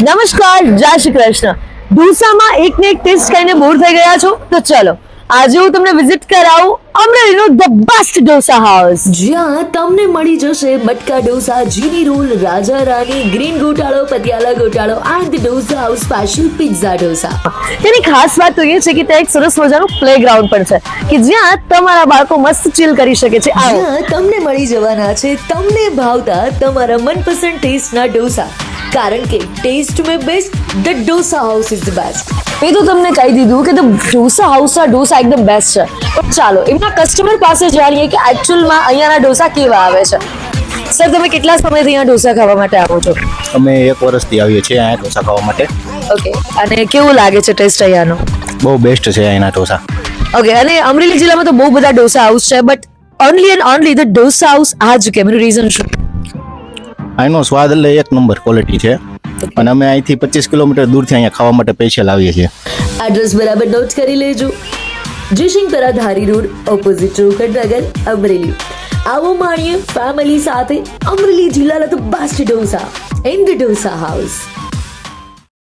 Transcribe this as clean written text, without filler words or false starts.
નમસ્કાર, જય શ્રી કૃષ્ણ. ઢોસામાં એક ને એક ટેસ્ટ કરીને બોર થઈ ગયા છો તો ચલો આજે હું તમને વિઝિટ કરાવું અમરેલીનો ધ બેસ્ટ ઢોસા હાઉસ, જ્યાં તમને મળી જશે મટકા ઢોસા, જીની રોલ, રાજા રાની, ગ્રીન ગોટાળો, પતિયાલા ગોટાળો and dosa house special pizza dosa. તેની ખાસ વાત તો એ છે કે ત્યાં એક સરસ મજાનું પ્લેગ્રાઉન્ડ પણ છે કે જ્યાં તમારા બાળકો મસ્ત ચીલ કરી શકે છે. આવો જ્યાં તમને મળી જવાના છે તમને ભાવતા તમારા મનપસંદ ટેસ્ટના ઢોસા, કારણ કે ટેસ્ટ में best the dosa house is the best. એ તો તમને કહી દીધું કે ધ ઢોસા હાઉસના ઢોસા એકદમ બેસ્ટ છે, પણ ચાલો એમના કસ્ટમર પાસે જાણીએ કે એકચ્યુઅલમાં અહીંયાના ઢોસા કેવા આવે છે. સર, તમે કેટલા સમયથી અહીંયા ઢોસા ખાવા માટે આવો છો? અમે 1 વર્ષથી આવીએ છીએ અહીંયા ઢોસા ખાવા માટે. ઓકે, અને કેવું લાગે છે ટેસ્ટ અહીંયાનો? બહુ બેસ્ટ છે અહીંના ઢોસા. ઓકે, અને અમરેલી જિલ્લામાં તો બહુ બધા ઢોસા હાઉસ છે, but only and only the dosa house આ જ કેમ? એનું રીઝન શું? અહીંનો સ્વાદ એટલે એક નંબર ક્વોલિટી છે અને અમે અહીંથી 25 કિલોમીટર દૂરથી અહીંયા ખાવા માટે સ્પેશિયલ આવીએ છીએ. એડ્રેસ બરાબર નોટ કરી લેજો. જયસિંહપરા ધારી રોડ, ઓપોઝિટ રોકડ નગર, અમરેલી. આવો માણીએ ફેમિલી સાથે અમરેલી જિલ્લાના the best dosa in the dosa house.